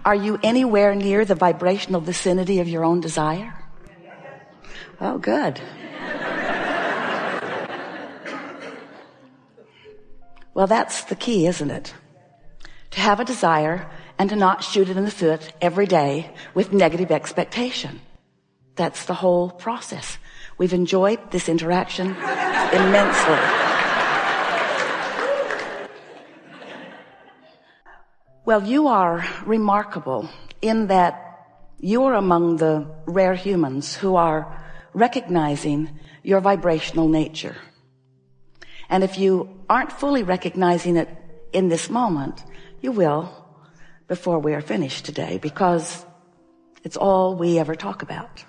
Are you anywhere near the vibrational vicinity of your own desire? Oh, good. Well, that's the key, isn't it? To have a desire and to not shoot it in the foot every day with negative expectation. That's the whole process. We've enjoyed this interaction immensely. Well, you are remarkable in that you are among the rare humans who are recognizing your vibrational nature. And if you aren't fully recognizing it in this moment, you will before we are finished today, because it's all we ever talk about.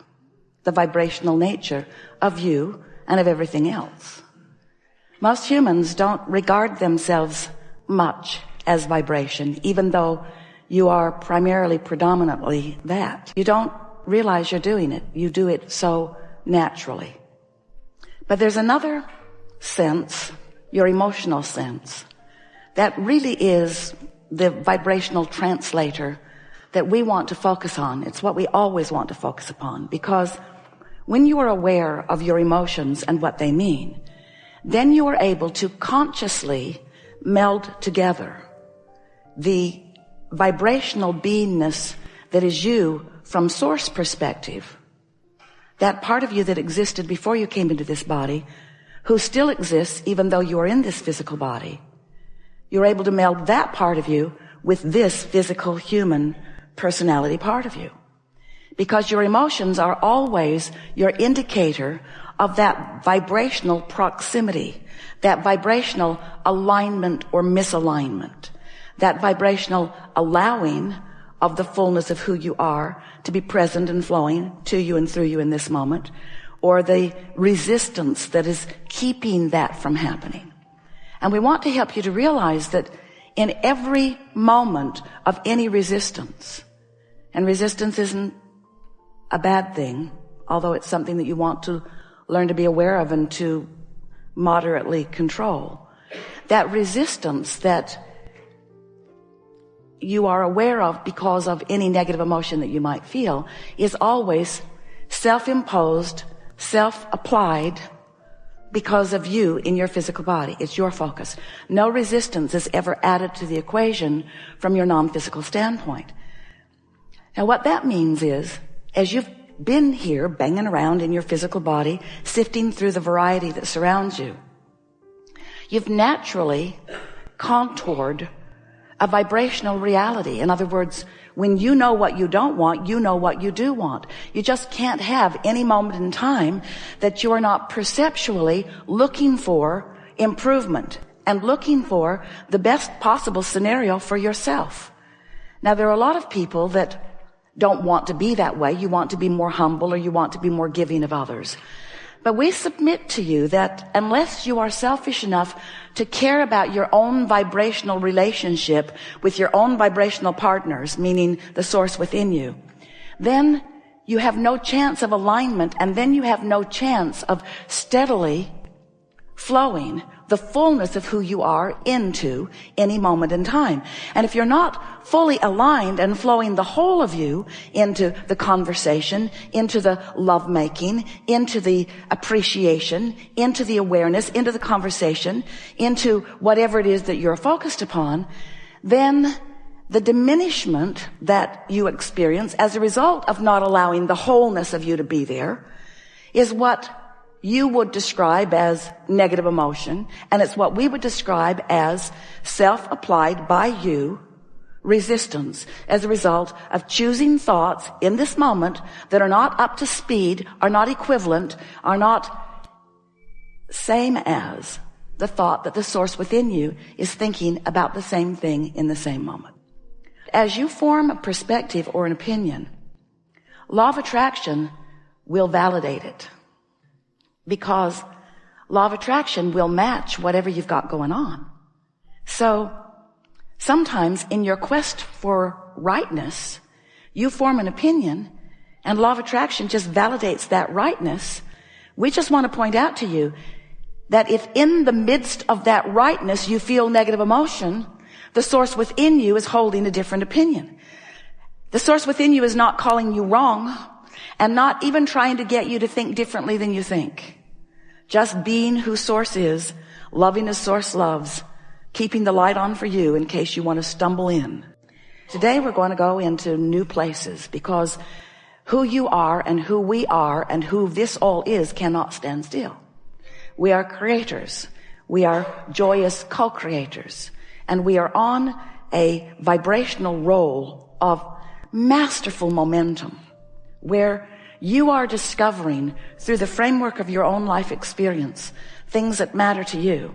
The vibrational nature of you and of everything else. Most humans don't regard themselves much as vibration, even though you are primarily, predominantly that. You don't realize you're doing it. You do it so naturally. But there's another sense, your emotional sense, that really is the vibrational translator that we want to focus on. It's what we always want to focus upon, because when you are aware of your emotions and what they mean, then you are able to consciously meld together the vibrational beingness that is you from source perspective, that part of you that existed before you came into this body, who still exists even though you are in this physical body. You're able to meld that part of you with this physical human personality part of you, because your emotions are always your indicator of that vibrational proximity, that vibrational alignment or misalignment, that vibrational allowing of the fullness of who you are to be present and flowing to you and through you in this moment, or the resistance that is keeping that from happening. And we want to help you to realize that in every moment of any resistance, and resistance isn't a bad thing, although it's something that you want to learn to be aware of and to moderately control. That resistance that you are aware of because of any negative emotion that you might feel is always self-imposed, self-applied, because of you in your physical body. It's your focus. No resistance is ever added to the equation from your non-physical standpoint. Now what that means is, as you've been here banging around in your physical body, sifting through the variety that surrounds you, you've naturally contoured a vibrational reality. In other words, when you know what you don't want, you know what you do want. You just can't have any moment in time that you are not perceptually looking for improvement and looking for the best possible scenario for yourself. Now, there are a lot of people that don't want to be that way. You want to be more humble, or you want to be more giving of others. But we submit to you that unless you are selfish enough to care about your own vibrational relationship with your own vibrational partners, meaning the source within you, then you have no chance of alignment, and then you have no chance of steadily flowing the fullness of who you are into any moment in time. And if you're not fully aligned and flowing the whole of you into the conversation, into the lovemaking, into the appreciation, into the awareness, into the conversation, into whatever it is that you're focused upon, then the diminishment that you experience as a result of not allowing the wholeness of you to be there is what you would describe as negative emotion, and it's what we would describe as self-applied by you resistance, as a result of choosing thoughts in this moment that are not up to speed, are not equivalent, are not same as the thought that the source within you is thinking about the same thing in the same moment. As you form a perspective or an opinion, law of attraction will validate it, because law of attraction will match whatever you've got going on. So sometimes in your quest for rightness, you form an opinion, and law of attraction just validates that rightness. We just want to point out to you that if in the midst of that rightness you feel negative emotion, the source within you is holding a different opinion. The source within you is not calling you wrong and not even trying to get you to think differently than you think. Just being who source is, loving as source loves, keeping the light on for you in case you want to stumble in. Today we're going to go into new places because who you are and who we are and who this all is cannot stand still. We are creators. We are joyous co-creators. And we are on a vibrational roll of masterful momentum where you are discovering through the framework of your own life experience things that matter to you.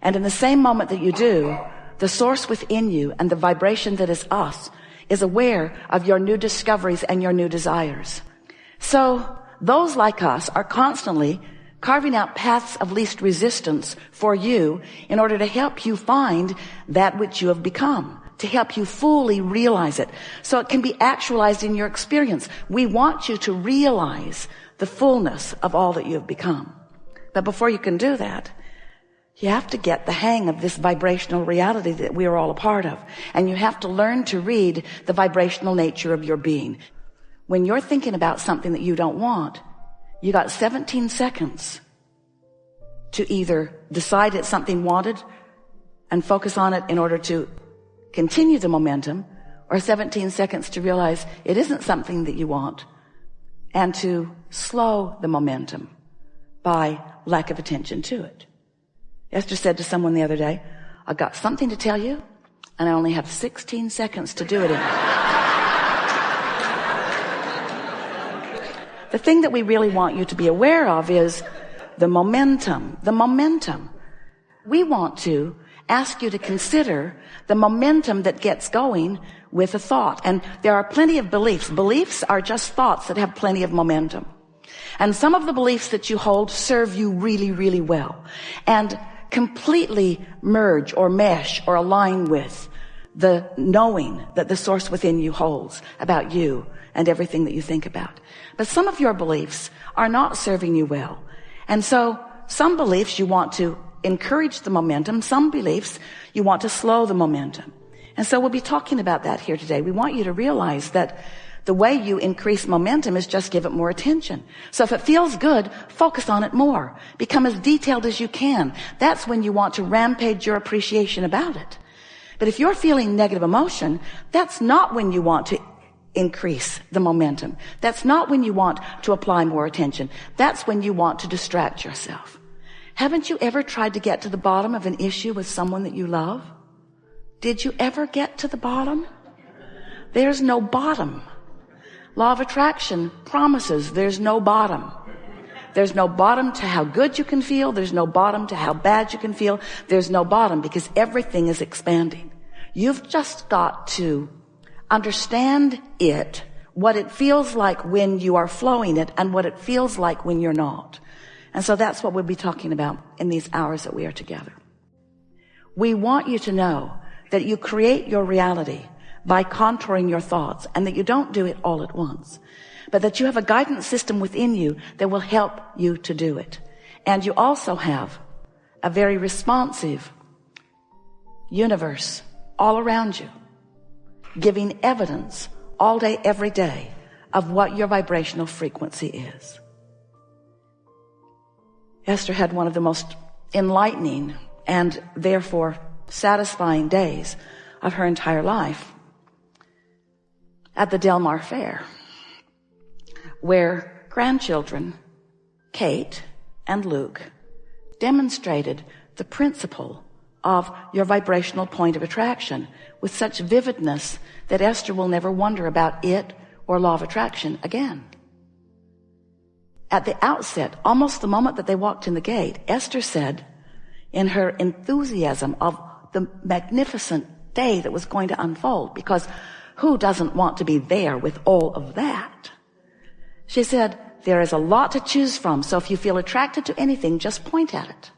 And in the same moment that you do, the source within you and the vibration that is us is aware of your new discoveries and your new desires. So those like us are constantly carving out paths of least resistance for you in order to help you find that which you have become, to help you fully realize it so it can be actualized in your experience. We want you to realize the fullness of all that you have become. But before you can do that, you have to get the hang of this vibrational reality that we are all a part of. And you have to learn to read the vibrational nature of your being. When you're thinking about something that you don't want, you got 17 seconds to either decide it's something wanted and focus on it in order to continue the momentum, or 17 seconds to realize it isn't something that you want and to slow the momentum by lack of attention to it. Esther said to someone the other day, I've got something to tell you and I only have 16 seconds to do it in. The thing that we really want you to be aware of is the momentum. The momentum. We want to ask you to consider the momentum that gets going with a thought. And there are plenty of beliefs. Beliefs are just thoughts that have plenty of momentum. And some of the beliefs that you hold serve you really, really well and completely merge or mesh or align with the knowing that the source within you holds about you and everything that you think about. But some of your beliefs are not serving you well. And so some beliefs you want to encourage the momentum. Some beliefs you want to slow the momentum. And so we'll be talking about that here today. We want you to realize that the way you increase momentum is just give it more attention. So if it feels good, focus on it more. Become as detailed as you can. That's when you want to rampage your appreciation about it. But if you're feeling negative emotion, that's not when you want to increase the momentum. That's not when you want to apply more attention. That's when you want to distract yourself. Haven't you ever tried to get to the bottom of an issue with someone that you love? Did you ever get to the bottom? There's no bottom. Law of attraction promises there's no bottom. There's no bottom to how good you can feel. There's no bottom to how bad you can feel. There's no bottom because everything is expanding. You've just got to understand it, what it feels like when you are flowing it and what it feels like when you're not. And so that's what we'll be talking about in these hours that we are together. We want you to know that you create your reality by contouring your thoughts and that you don't do it all at once, but that you have a guidance system within you that will help you to do it. And you also have a very responsive universe all around you, giving evidence all day, every day of what your vibrational frequency is. Esther had one of the most enlightening and therefore satisfying days of her entire life at the Del Mar Fair, where grandchildren, Kate and Luke, demonstrated the principle of your vibrational point of attraction with such vividness that Esther will never wonder about it or law of attraction again. At the outset, almost the moment that they walked in the gate, Esther said, in her enthusiasm of the magnificent day that was going to unfold, because who doesn't want to be there with all of that? She said, there is a lot to choose from, so if you feel attracted to anything, just point at it.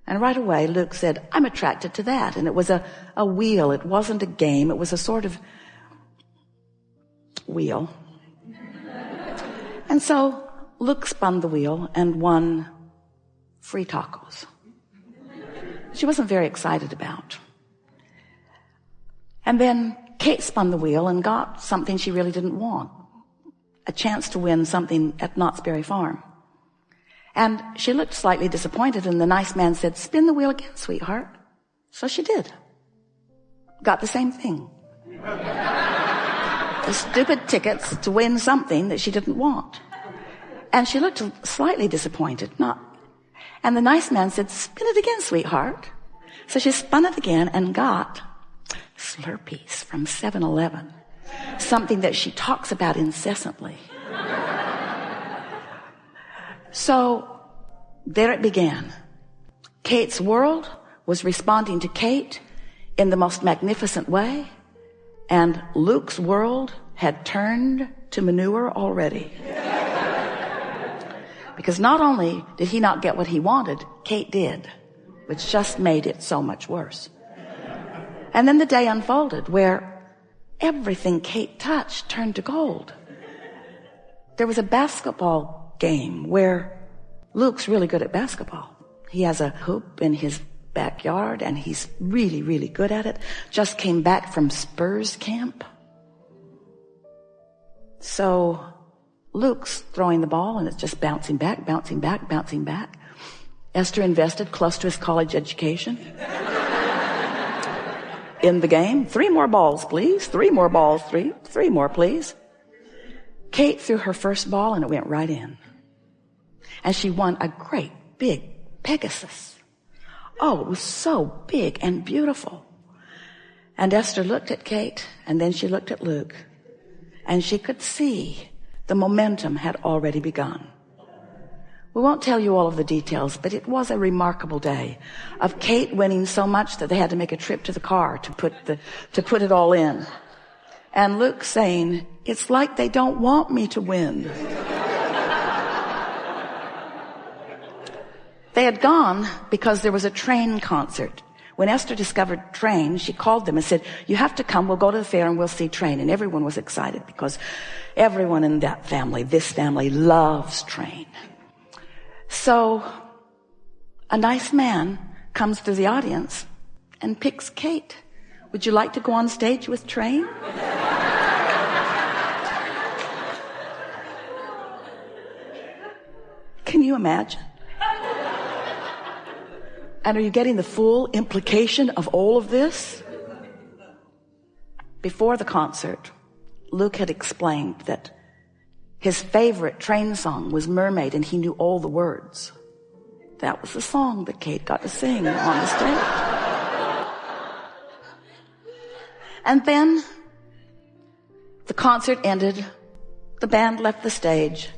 And right away, Luke said, I'm attracted to that. And it was a wheel. It wasn't a game. It was a sort of wheel. And so Luke spun the wheel and won free tacos. She wasn't very excited about. And then Kate spun the wheel and got something she really didn't want, a chance to win something at Knott's Berry Farm. And she looked slightly disappointed, and the nice man said, "Spin the wheel again, sweetheart." So she did. Got the same thing. The stupid tickets to win something that she didn't want. And she looked slightly disappointed. And the nice man said, "Spin it again, sweetheart." So she spun it again and got Slurpees from 7-Eleven, something that she talks about incessantly. So there it began. Kate's world was responding to Kate in the most magnificent way, and Luke's world had turned to manure already. Because not only did he not get what he wanted, Kate did, which just made it so much worse. And then the day unfolded where everything Kate touched turned to gold. There was a basketball game where Luke's really good at basketball. He has a hoop in his backyard and he's really, really good at it. Just came back from Spurs camp. So Luke's throwing the ball and it's just bouncing back, bouncing back, bouncing back. Esther invested close to his college education in the game. 3 more balls, please. 3 more balls, three more, please. Kate threw her first ball and it went right in. And she won a great big Pegasus. Oh, it was so big and beautiful. And Esther looked at Kate and then she looked at Luke and she could see the momentum had already begun. We won't tell you all of the details, but it was a remarkable day of Kate winning so much that they had to make a trip to the car to put it all in. And Luke saying, "It's like they don't want me to win." They had gone because there was a train concert. When Esther discovered Train, she called them and said, "You have to come, we'll go to the fair and we'll see Train." And everyone was excited because everyone in that family, this family, loves Train. So a nice man comes through the audience and picks Kate. "Would you like to go on stage with Train?" Can you imagine? And are you getting the full implication of all of this? Before the concert, Luke had explained that his favorite Train song was Mermaid, and he knew all the words. That was the song that Kate got to sing on the stage. And then the concert ended. The band left the stage.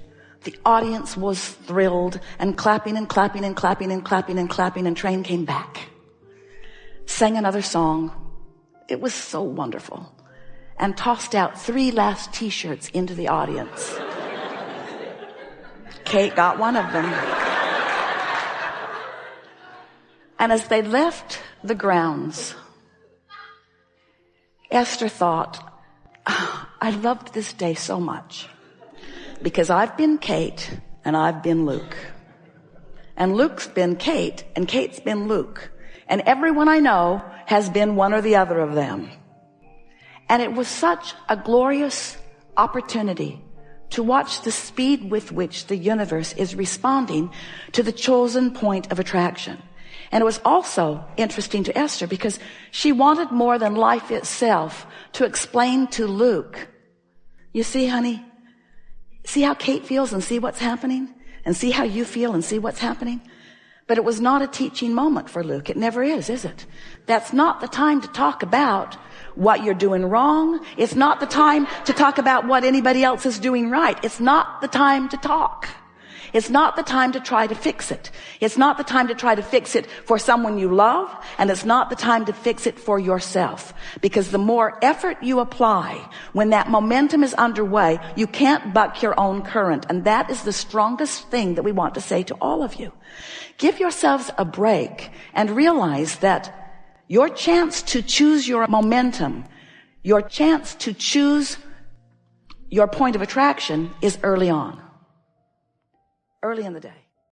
The audience was thrilled and clapping and clapping and clapping and clapping and clapping, and Train came back, sang another song. It was so wonderful, and tossed out 3 last t-shirts into the audience. Kate got one of them. And as they left the grounds, Esther thought, I loved this day so much because I've been Kate and I've been Luke. And Luke's been Kate and Kate's been Luke. And everyone I know has been one or the other of them. And it was such a glorious opportunity to watch the speed with which the universe is responding to the chosen point of attraction. And it was also interesting to Esther because she wanted more than life itself to explain to Luke, you see, honey, see how Kate feels and see what's happening, and see how you feel and see what's happening. But it was not a teaching moment for Luke. It never is it? That's not the time to talk about what you're doing wrong. It's not the time to talk about what anybody else is doing right. It's not the time to talk. It's not the time to try to fix it. It's not the time to try to fix it for someone you love, and it's not the time to fix it for yourself. Because the more effort you apply when that momentum is underway, you can't buck your own current. And that is the strongest thing that we want to say to all of you. Give yourselves a break and realize that your chance to choose your momentum, your chance to choose your point of attraction is early on. Early in the day.